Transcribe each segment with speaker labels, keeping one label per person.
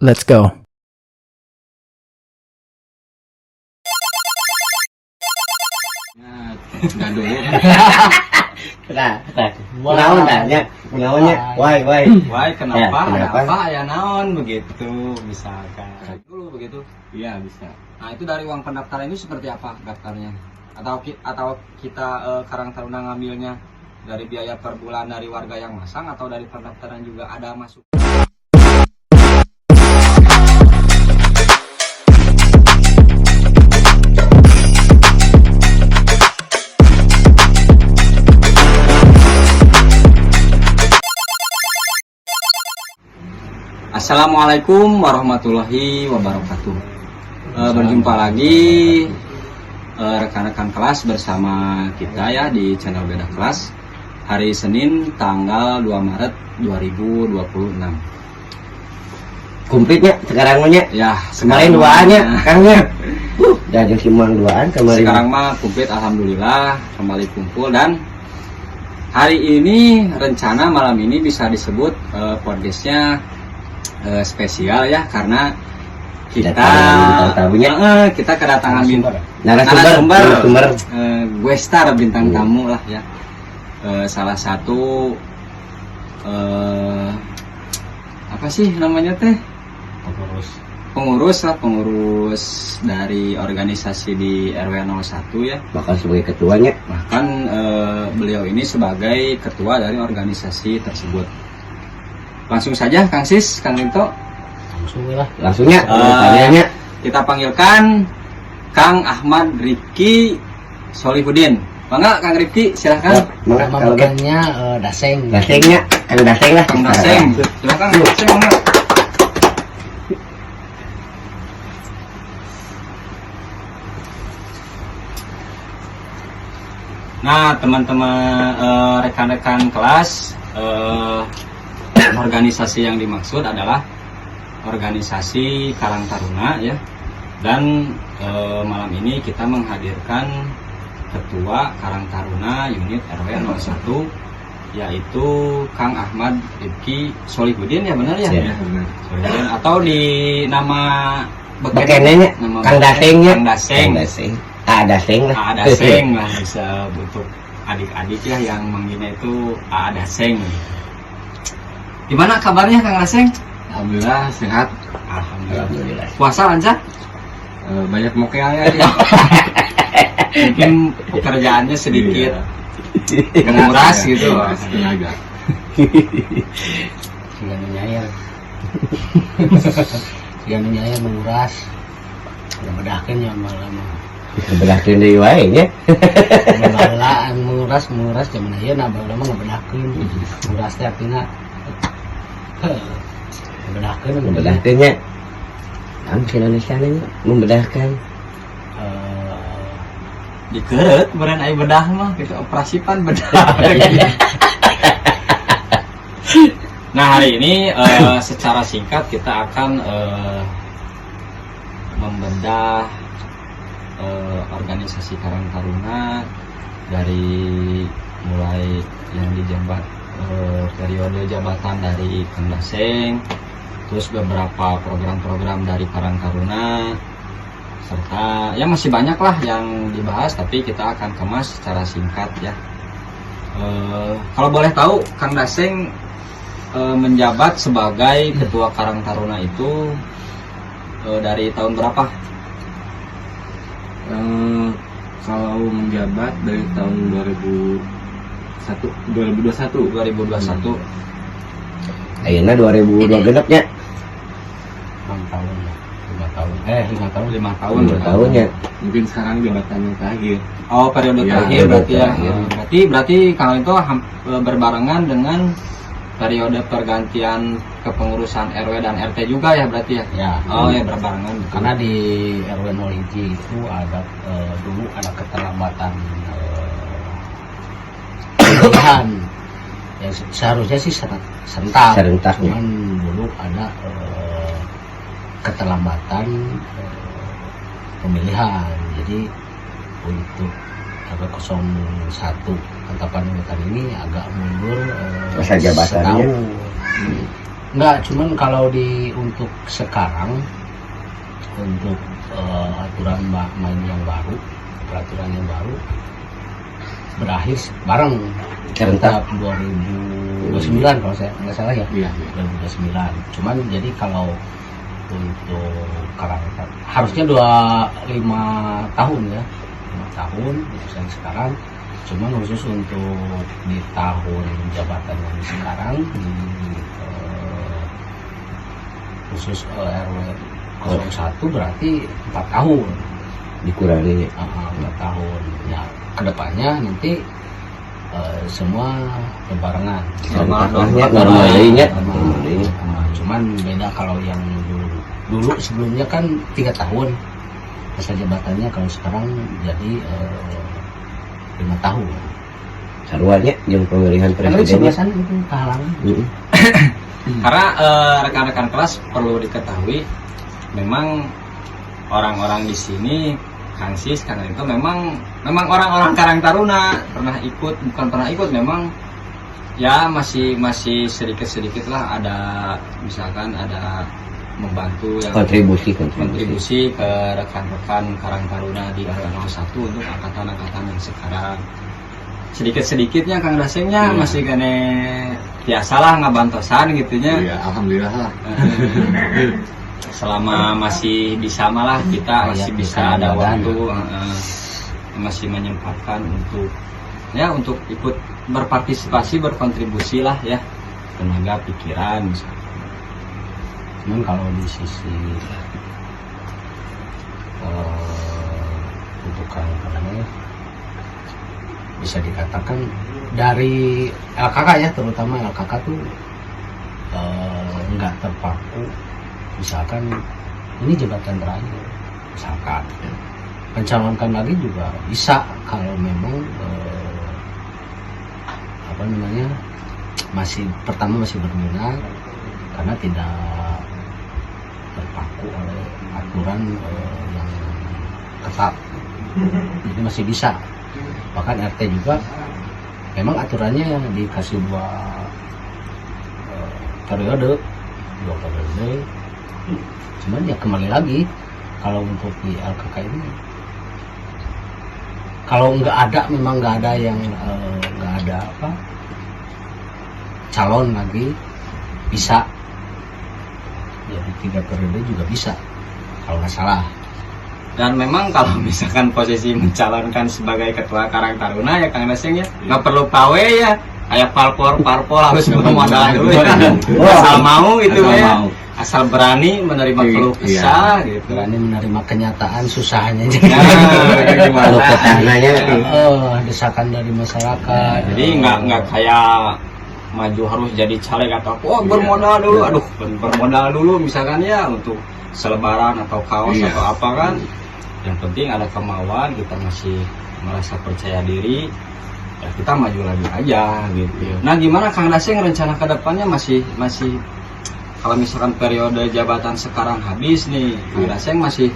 Speaker 1: Let's go.
Speaker 2: Nah, dulu.
Speaker 3: Naonnya, why.
Speaker 2: Why, kenapa?
Speaker 3: Ya, kenapa?
Speaker 2: Apa ya naon begitu misalkan. Dulu begitu. Iya, bisa. Nah, itu dari uang pendaftaran itu seperti apa daftarnya? Atau kita Karang Taruna ngambilnya dari biaya per bulan dari warga yang masang atau dari pendaftaran juga ada masuk? Assalamualaikum warahmatullahi wabarakatuh. Berjumpa lagi rekan-rekan kelas bersama kita ya di channel Beda Kelas. Hari Senin tanggal 2 Maret 2026.
Speaker 3: Kumplitnya sekarang nya.
Speaker 2: Ya,
Speaker 3: Kemarin duaannya, Kangnya. Jadi simang duaan kemarin.
Speaker 2: Sekarang mah kumplit, alhamdulillah kembali kumpul. Dan hari ini rencana malam ini bisa disebut podcastnya spesial ya, karena kita kedatangan narasumber gue star bintang tamu lah ya, salah satu apa sih namanya teh, pengurus dari organisasi di RW 01 ya,
Speaker 3: bahkan sebagai ketuanya,
Speaker 2: bahkan beliau ini sebagai ketua dari organisasi tersebut. Langsung saja Kang Sis, Kang Linto.
Speaker 3: Langsungnya
Speaker 2: kita panggilkan Kang Ahmad Rifki Solihudin. Bangga Kang Rifki, silahkan.
Speaker 4: Nama bukannya Daseng.
Speaker 3: Dasengnya, Kang Daseng lah.
Speaker 2: Kang Daseng, silahkan Kang Daseng, bangga. Nah, teman-teman rekan-rekan kelas, organisasi yang dimaksud adalah organisasi Karang Taruna ya. Dan malam ini kita menghadirkan ketua Karang Taruna unit RW 01 yaitu Kang Ahmad Rifki Solihudin, ya benar ya?
Speaker 3: Ya,
Speaker 2: Solihudin, atau di nama
Speaker 3: bekenanya Kang Dasengnya.
Speaker 2: Kang Daseng.
Speaker 3: Daseng lah.
Speaker 2: Daseng lah, bisa untuk adik-adik ya yang manggilnya itu Daseng. Gimana kabarnya Kang Daseng?
Speaker 5: Alhamdulillah sehat.
Speaker 2: Alhamdulillah. Puasa lancar?
Speaker 5: Banyak mokealnya ya.
Speaker 2: Mungkin pekerjaannya sedikit menguras gitu.
Speaker 5: Tenaga.
Speaker 4: Sigan menyair. Sigan menyair menguras. Udah bedakin ya lama-lama.
Speaker 3: Bedakin dari wae nya.
Speaker 4: Balaan menguras zaman ieu na baheula mah ngebedakeun. Menguras teh artinya
Speaker 3: membedahkannya. Ang Indonesia nya membedahkan.
Speaker 2: Dikeret beren aya bedah mah kita operasipan bedah. Nah, hari ini secara singkat kita akan membedah organisasi Karang Taruna dari mulai yang dijabat periode jabatan dari Kang Daseng, terus beberapa program-program dari Karang Taruna, serta ya masih banyak lah yang dibahas, tapi kita akan kemas secara singkat ya. Kalau boleh tahu Kang Daseng menjabat sebagai ketua Karang Taruna itu dari tahun berapa?
Speaker 5: Kalau menjabat dari tahun 2021.
Speaker 3: Ayeuna 2002 genepnya.
Speaker 4: 6 tahun ya. 5
Speaker 3: tahun ya.
Speaker 5: Mungkin sekarang jabatannya terakhir.
Speaker 2: Oh, periode
Speaker 5: Ya,
Speaker 2: terakhir berarti ya.
Speaker 3: terakhir.
Speaker 2: Berarti Kang itu berbarengan dengan periode pergantian kepengurusan RW dan RT juga ya berarti ya?
Speaker 4: Ya.
Speaker 2: Oh ya, berbarengan. Betul.
Speaker 4: Karena di RW 01 itu ada dulu ada keterlambatan pemilihan. Ya seharusnya sih serentak.
Speaker 3: Serentaknya.
Speaker 4: Cuman dulu ada keterlambatan pemilihan. Jadi untuk RW 01 Antapani Wetan ini agak mundur
Speaker 3: masa jabatannya.
Speaker 4: setahun. Enggak, cuman kalau untuk sekarang untuk aturan main yang baru, peraturan yang baru berakhir bareng
Speaker 3: Serentak.
Speaker 4: 2029 kalau saya nggak salah ya.
Speaker 5: Iya.
Speaker 4: 2029. Cuman jadi kalau untuk karakter harusnya 5 tahun ya, 5 tahun untuk yang sekarang. Cuman khusus untuk di tahun jabatan yang sekarang di khusus RW 01 berarti 4 tahun.
Speaker 3: Dikurangi.
Speaker 4: 4 tahun. Ya kedepannya nanti semua berbarengan.
Speaker 3: Normalnya.
Speaker 4: Cuman beda kalau yang dulu sebelumnya kan 3 tahun masa jabatannya, kalau sekarang jadi 5 tahun.
Speaker 3: Saruannya yang pemilihan
Speaker 4: Kalau
Speaker 3: presidennya.
Speaker 4: sebelasan itu kehalangan.
Speaker 2: Karena rekan-rekan kelas perlu diketahui, memang orang-orang di sini, Kang Sis, Kang Rinto, memang orang-orang Karang Taruna bukan pernah ikut, memang ya masih sedikit lah ada, misalkan ada membantu yang kontribusi ke rekan-rekan Karang Taruna di RW 01 untuk angkatan-angkatan yang sekarang. Sedikit-sedikitnya Kang Dasengnya masih kene biasalah ngabantosan gitunya.
Speaker 5: Iya, alhamdulillah lah.
Speaker 2: Selama masih bisa malah kita masih bisa ada waktu, masih menyempatkan untuk ikut berpartisipasi, berkontribusi lah ya, tenaga pikiran misalnya.
Speaker 4: Cuman kalau di sisi untuk karakternya bisa dikatakan dari LKK ya, terutama LKK tuh nggak terpaku. Misalkan ini jabatan terakhir, misalkan mencalonkan lagi juga bisa kalau memang masih berminat, karena tidak terpaku oleh aturan yang ketat, jadi masih bisa. Bahkan RT juga memang aturannya dikasih 2 periode, cuman ya kembali lagi kalau untuk di LKK ini, kalau memang nggak ada yang nggak ada calon lagi, bisa jadi 3 periode juga bisa kalau nggak salah.
Speaker 2: Dan memang kalau misalkan posisi mencalonkan sebagai ketua Karang Taruna ya Kang Daseng ya, nggak perlu pawe ya, kayak parpol harus bermodal dulu ya. Asal mau gitu ya, asal berani menerima keluh kesah gitu,
Speaker 4: Berani menerima kenyataan susahnya
Speaker 3: Kalau kesananya
Speaker 4: desakan dari masyarakat.
Speaker 2: jadi nggak kayak maju harus jadi caleg atau bermodal dulu, bermodal dulu misalkan ya untuk selebaran atau kaos atau apa kan. Yang penting ada kemauan, kita masih merasa percaya diri, ya kita maju lagi aja gitu. Nah gimana Kang Daseng rencana ke depannya masih kalau misalkan periode jabatan sekarang habis nih, Kang Daseng masih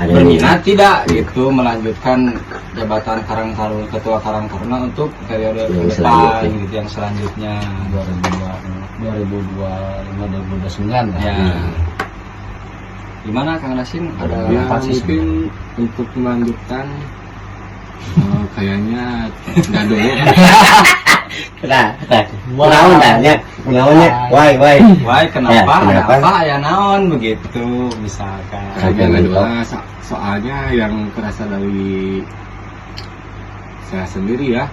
Speaker 2: berminat tidak gitu melanjutkan jabatan ketua Karang Taruna untuk periode ke depan gitu, yang selanjutnya
Speaker 4: 2029
Speaker 2: ya. Gimana Kang Daseng, ada
Speaker 5: Ya,
Speaker 2: pasti
Speaker 5: mungkin untuk melanjutkan kayaknya nggak dulu.
Speaker 2: Why kenapa
Speaker 3: Ya,
Speaker 2: ada apa ya naon begitu misalkan.
Speaker 5: Kayaknya nggak dulu. Soalnya yang terasa dari saya sendiri ya,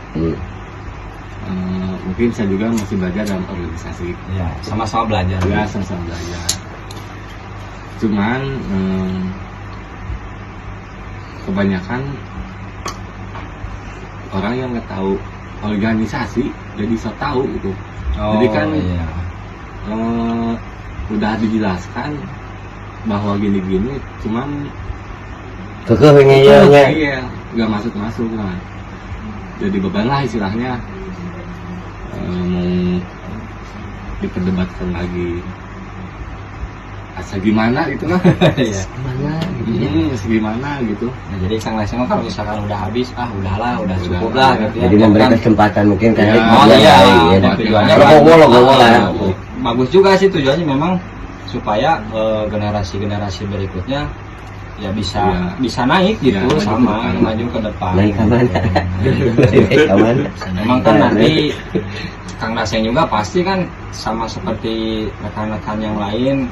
Speaker 5: mungkin saya juga masih belajar dalam organisasi.
Speaker 2: Ya, sama-sama belajar.
Speaker 5: Ya, sama-sama belajar. Cuman kebanyakan orang yang nggak tahu organisasi jadi so tahu gitu. Jadi kan
Speaker 2: iya.
Speaker 5: Udah dijelaskan bahwa gini-gini, cuman iya nggak masuk kan. Jadi beban lah istilahnya, mau diperdebatkan lagi asa gimana gitu kan.
Speaker 2: Iya.
Speaker 5: Gimana gitu.
Speaker 2: Nah, jadi Kang Daseng kalau misalkan udah habis, udahlah, udah cukup lah gitu ya.
Speaker 3: Jadi memberi kesempatan mungkin kan.
Speaker 2: Ya, dan tujuannya
Speaker 3: Logowo lah.
Speaker 2: bagus juga sih tujuannya memang supaya generasi-generasi berikutnya ya bisa naik gitu
Speaker 5: Ya,
Speaker 2: sama maju ke depan.
Speaker 3: Naik ke mana? Naik ke mana?
Speaker 2: Memang kan nanti Kang Daseng juga pasti kan sama seperti rekan-rekan yang lain,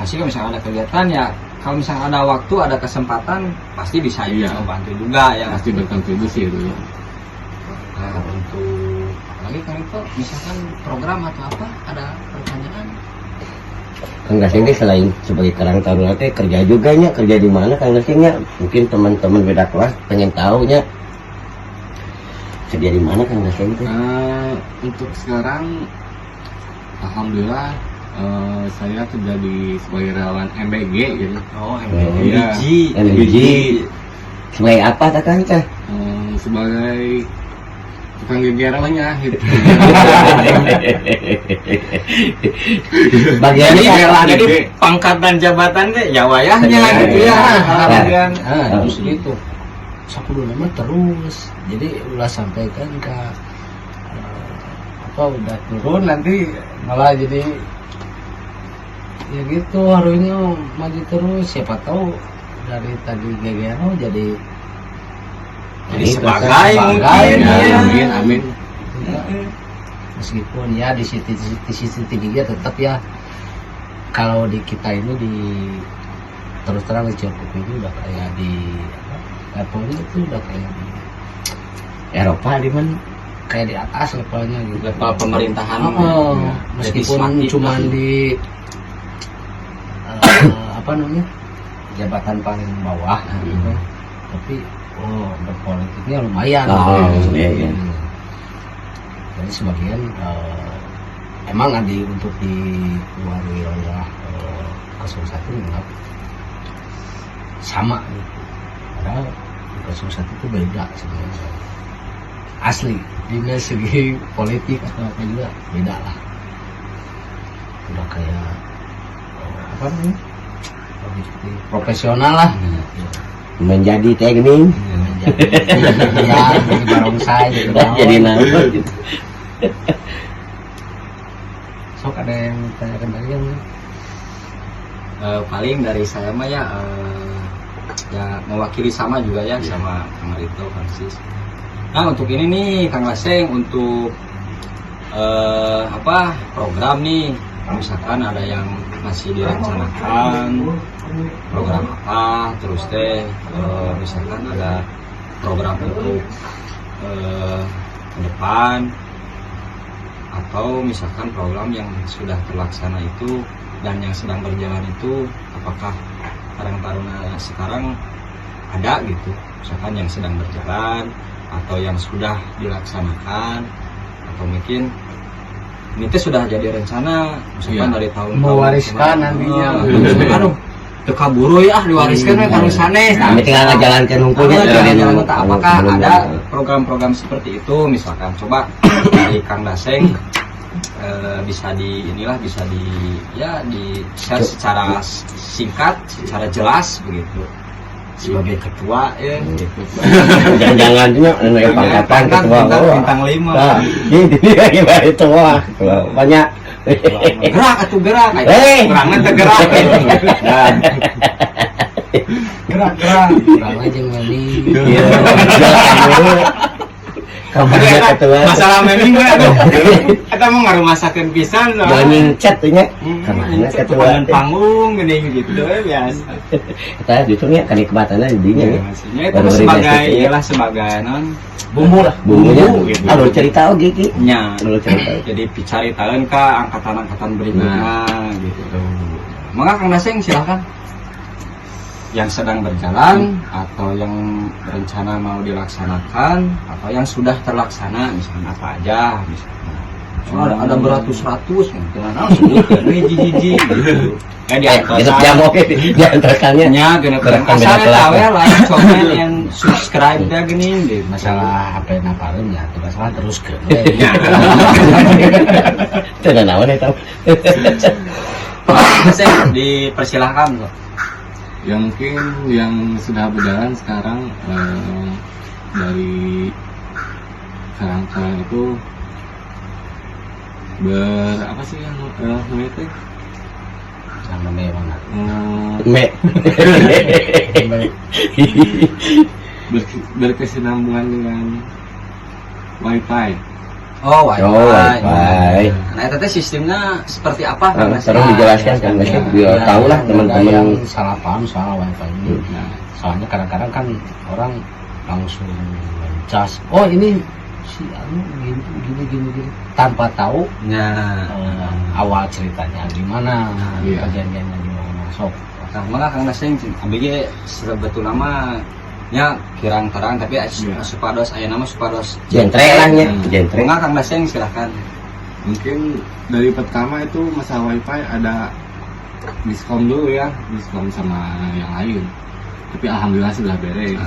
Speaker 2: pasti kalau misalnya ada kegiatan ya, kalau misalnya ada waktu, ada kesempatan, pasti bisa
Speaker 5: Iya.
Speaker 2: membantu juga ya.
Speaker 5: Pasti berkontribusi itu.
Speaker 2: Nah, untuk apalagi Kang itu misalkan program atau apa, ada pertanyaan?
Speaker 3: Kang Daseng teh selain sebagai Karang Taruna teh kerja juga nya, kerja di mana Kang Daseng nya? Mungkin teman-teman beda kelas pengen tahu nya. Kerja di mana Kang Daseng teh?
Speaker 5: Untuk sekarang, alhamdulillah saya kerja sebagai relawan MBG gitu.
Speaker 2: Oh,
Speaker 5: Iya.
Speaker 3: MBG. Sebagai apa tak Kang teh?
Speaker 5: Sebagai tukang gegeranya gitu.
Speaker 3: Bagiannya
Speaker 2: Jadi pangkat dan jabatan deh ya wayahnya gitu ya. Bagian.
Speaker 4: Justru itu 10 nama terus, jadi ulah sampaikan ke udah turun nanti malah jadi ya gitu, harusnya maju terus, siapa tahu dari tadi GGNO jadi
Speaker 2: Sebagai
Speaker 4: mungkin,
Speaker 2: ya.
Speaker 5: Amin.
Speaker 4: meskipun ya di sisi tingginya tetap ya, kalau di kita ini di terus terang di Cianjur ini udah kayak di levelnya itu udah kayak di
Speaker 3: Eropa di mana?
Speaker 4: kayak di atas levelnya gitu.
Speaker 2: Level pemerintahan.
Speaker 4: Meskipun
Speaker 2: Legislatif
Speaker 4: cuman
Speaker 2: lah.
Speaker 4: di apa namanya jabatan paling bawah gitu, tapi berpolitiknya lumayan.
Speaker 3: Iya.
Speaker 4: Jadi sebagian emang ada untuk di luar wilayah 01 enggak sama gitu. Padahal 01 itu beda sebenarnya. Asli, di segi politik atau apa juga beda lah. Udah kayak apa namanya? Profesional lah.
Speaker 3: Menjadi teknik.
Speaker 4: Jadi ya, jadi barongsai gitu.
Speaker 3: Jadi nama.
Speaker 4: Sok ada yang tanyakan lagi yang
Speaker 2: Paling dari saya mah ya ya mewakili sama juga ya sama Kang Rito, Kang Sis. Nah untuk ini nih Kang Daseng, untuk program nih, misalkan ada yang masih direncanakan program apa, terus misalkan ada program untuk ke depan, atau misalkan program yang sudah terlaksana itu dan yang sedang berjalan itu, apakah Karang Taruna sekarang ada gitu, misalkan yang sedang berjalan atau yang sudah dilaksanakan, atau mungkin ini tuh sudah jadi rencana misalkan
Speaker 5: Iya.
Speaker 2: dari tahun
Speaker 4: mewariskan nantinya.
Speaker 2: aduh teu kaburu ya diwariskan we kanu sanes.
Speaker 3: Kami tinggal ngajalankan hukumnya.
Speaker 2: Apakah ada program-program seperti itu, misalkan coba dari Kang Daseng bisa share secara singkat, secara jelas begitu sebagai ketua ya gitu.
Speaker 3: Jangan juga pangkatan ketua
Speaker 2: bintang 5.
Speaker 3: Nah, ini dia gimana ketua banyak.
Speaker 2: Gerak atuh gerak. Gerangan teh gerak.
Speaker 4: Gerak kurang aja ngeli.
Speaker 3: Iya. Kabarnya ketua.
Speaker 2: Masalah meming we atuh. Eta mah ngarumasakeun pisan loh.
Speaker 3: Jangan chat nya. Kabarnya ketua.
Speaker 2: Ketua panggung gini gitu biasa.
Speaker 3: Kita justru nya kenikmatannya di dinya ya.
Speaker 2: Maksudnya itu sebagai non
Speaker 4: Bumbu lah.
Speaker 3: Bumbunya
Speaker 2: gitu.
Speaker 3: alur cerita oge ki.
Speaker 2: nya.
Speaker 3: Alur cerita.
Speaker 2: Jadi dicaritain ke angkatan-angkatan berikutnya gitu. Maka Kang Daseng silahkan. Yang sedang berjalan atau yang rencana mau dilaksanakan atau yang sudah terlaksana, misalnya apa aja, misalnya. Ada beratus-ratus, nah sebutkan hiji-hiji gitu.
Speaker 3: Kita jamu di antaranya.
Speaker 2: Nya gini asal tahu ya like, comment, and subscribe dah gini gitu.
Speaker 4: Masalah HP napareun ya, masalah terus ke.
Speaker 3: Tidak naon eta.
Speaker 2: Saya dipersilahkan kok.
Speaker 5: Ya mungkin yang sudah berjalan sekarang dari Karang itu apa sih yang namanya teh?
Speaker 4: Yang namanya mana?
Speaker 3: Me.
Speaker 5: Berkesinambungan dengan wifi.
Speaker 2: Oh, wifi.
Speaker 3: Oh, wifi.
Speaker 2: Nah, itu teh sistemnya seperti apa? Kang Daseng?
Speaker 3: Terus dijelaskan kan Daseng biar tahu lah teman-teman.
Speaker 4: yang salah paham soal wifi ini.
Speaker 5: Nah,
Speaker 4: Soalnya kadang-kadang kan orang langsung mencas, oh ini si anu gini tanpa tahu
Speaker 2: Ya.
Speaker 4: awal ceritanya gimana,
Speaker 5: Iya.
Speaker 4: kejadiannya gimana. Sok.
Speaker 2: Nah, malah Kang Daseng ABG sebetulnya mah nya kirang terang tapi
Speaker 5: Iya.
Speaker 2: supados aya nama supados
Speaker 3: Jentre lah nya, jentre.
Speaker 2: Enggak Kang Daseng silahkan.
Speaker 5: mungkin dari pertama itu masalah wifi ada diskon dulu ya, diskon sama yang lain. Tapi alhamdulillah sudah beres.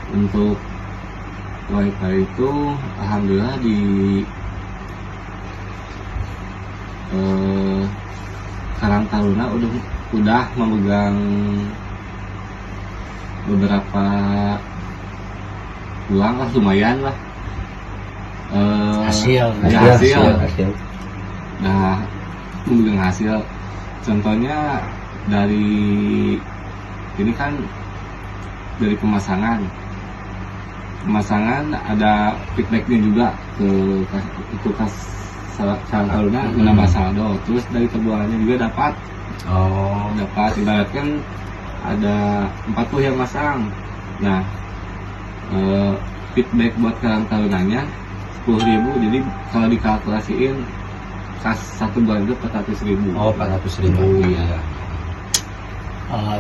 Speaker 5: Untuk wifi itu alhamdulillah di Karang Taruna udah memegang beberapa uang lah, lumayan lah.
Speaker 4: Hasil.
Speaker 5: Ya, hasil.
Speaker 3: hasil.
Speaker 5: Nah, memegang hasil. Contohnya dari ini kan dari pemasangan ada feedbacknya juga ke Karang Taruna menambah saldo. Terus dari perbualannya juga dapat ibaratkan ada 40 yang masang. Nah, feedback buat Karang Tarunanya 10.000. Jadi kalau dikalkulasiin kas 1 bulan itu 400.000.
Speaker 2: Oh, 400.000.
Speaker 5: Iya.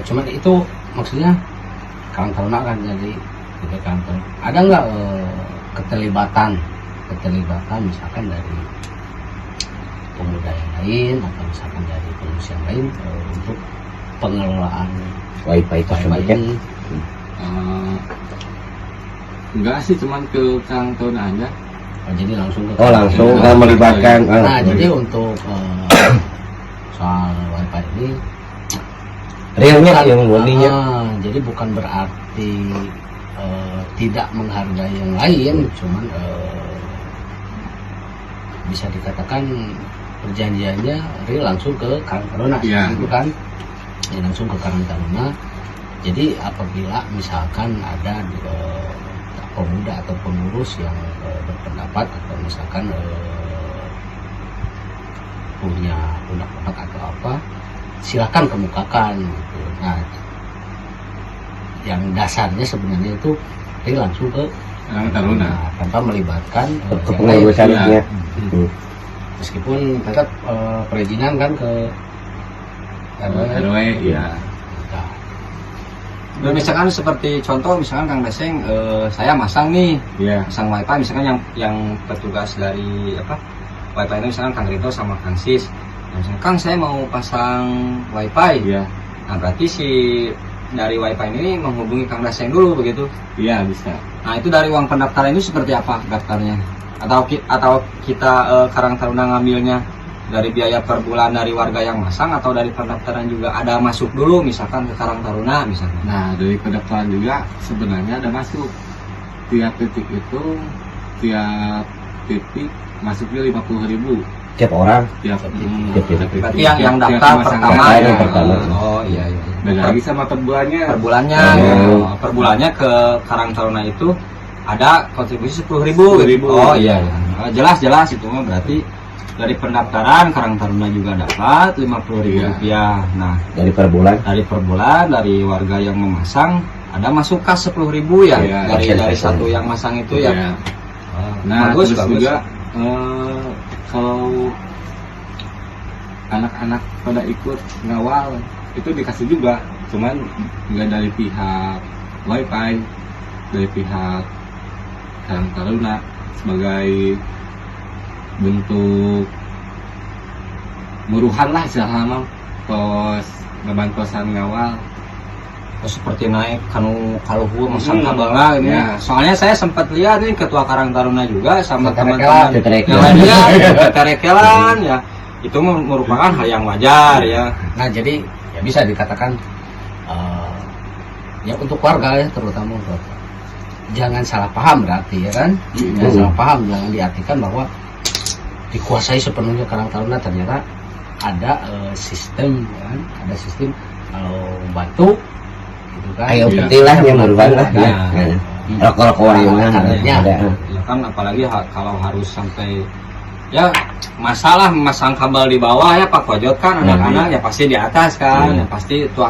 Speaker 4: Cuman itu maksudnya Karang Taruna kan jadi gitu kan. Ada nggak keterlibatan misalkan dari pemuda yang lain atau misalkan dari pengurus yang lain untuk pengelolaan
Speaker 3: Wifi tersebut ya.
Speaker 4: ini?
Speaker 5: Enggak sih, cuman ke Karang Taruna aja.
Speaker 4: Jadi langsung ke
Speaker 3: Oh, langsung melibatkan.
Speaker 4: Nah, jadi untuk soal wifi ini
Speaker 3: realnya yang murninya.
Speaker 4: jadi bukan berarti tidak menghargai yang lain, cuman bisa dikatakan perjanjiannya real langsung ke Karang Taruna,
Speaker 5: Iya.
Speaker 4: gitu kan? Ya, langsung ke Karang Taruna. Jadi apabila misalkan ada pemuda atau pengurus yang berpendapat atau misalkan punya unek-unek atau apa, silakan kemukakan gitu. Nah, yang dasarnya sebenarnya itu langsung ke
Speaker 5: Karang Taruna.
Speaker 4: tanpa melibatkan yang lain.
Speaker 3: Kepengurusannya.
Speaker 4: Meskipun tetap perizinan kan ke
Speaker 5: RW, ya.
Speaker 4: Nah,
Speaker 2: Nah, misalkan seperti contoh misalkan Kang Daseng saya masang nih
Speaker 5: Iya.
Speaker 2: pasang wifi misalkan yang petugas dari apa wifi itu misalkan Kang Rito sama Kang Sis. Nah, misalkan Kang saya mau pasang wifi.
Speaker 5: Iya.
Speaker 2: Nah berarti si dari wifi ini menghubungi Kang Daseng dulu begitu.
Speaker 5: Iya, bisa.
Speaker 2: Nah itu dari uang pendaftaran itu seperti apa daftarnya? Atau kita Karang Taruna ngambilnya dari biaya per bulan dari warga yang masang atau dari pendaftaran juga ada masuk dulu misalkan ke Karang Taruna misalkan.
Speaker 5: Nah, dari pendaftaran juga sebenarnya ada masuk. Tiap titik masuknya 50.000
Speaker 3: Tiap orang.
Speaker 5: tiap
Speaker 3: titik.
Speaker 2: Berarti yang
Speaker 5: tiap
Speaker 2: daftar
Speaker 5: pemasangan.
Speaker 2: pertama
Speaker 3: Daftar
Speaker 2: ya.
Speaker 3: yang pertama.
Speaker 2: Oh iya iya.
Speaker 5: Beda lagi sama per bulannya.
Speaker 2: Per bulannya,
Speaker 3: Oh.
Speaker 2: per bulannya ke Karang Taruna itu ada kontribusi 10.000.
Speaker 5: 10.000.
Speaker 2: Oh iya, iya. Jelas itu mah berarti dari pendaftaran Karang Taruna juga dapat 50.000 rupiah. Nah
Speaker 3: Dari per bulan.
Speaker 2: dari per bulan dari warga yang memasang ada masuk kas 10.000 ya,
Speaker 5: Iya,
Speaker 2: dari
Speaker 3: persen.
Speaker 2: satu yang masang itu ya.
Speaker 5: Iya.
Speaker 2: Oh,
Speaker 5: Nah,
Speaker 2: bagus,
Speaker 5: terus
Speaker 2: bagus.
Speaker 5: juga kalau anak-anak pada ikut ngawal itu dikasih juga, cuman nggak dari pihak wifi, dari pihak Karang Taruna sebagai bentuk muruhan lah istilahnya, tos ngebantosan ngawal.
Speaker 2: Oh, seperti naik kalau masang
Speaker 5: Hmm.
Speaker 2: kabelnya ini.
Speaker 5: Ya.
Speaker 2: Soalnya saya sempat lihat nih ketua Karang Taruna juga sama
Speaker 4: Teterekelan.
Speaker 2: teman-teman
Speaker 3: Teterekelan.
Speaker 2: yang lainnya teterekelan ya. Itu merupakan hal yang wajar ya.
Speaker 4: Nah, jadi ya bisa dikatakan ya untuk warga ya, terutama untuk jangan salah paham berarti ya kan. Jangan salah paham, jangan diartikan bahwa dikuasai sepenuhnya Karang Taruna. Ternyata ada sistem kan, ada sistem kalau batu gitu kan.
Speaker 3: Ayo
Speaker 5: Iya.
Speaker 3: putih lah yang berubah lah ya.
Speaker 2: Ya.
Speaker 3: Rokok-rokokan yang mana
Speaker 4: Karetnya.
Speaker 3: ada.
Speaker 2: Ya kan apalagi kalau harus sampai ya masalah masang kabel di bawah ya Pak Kojot kan anak-anak ya pasti di atas kan, ya pasti itu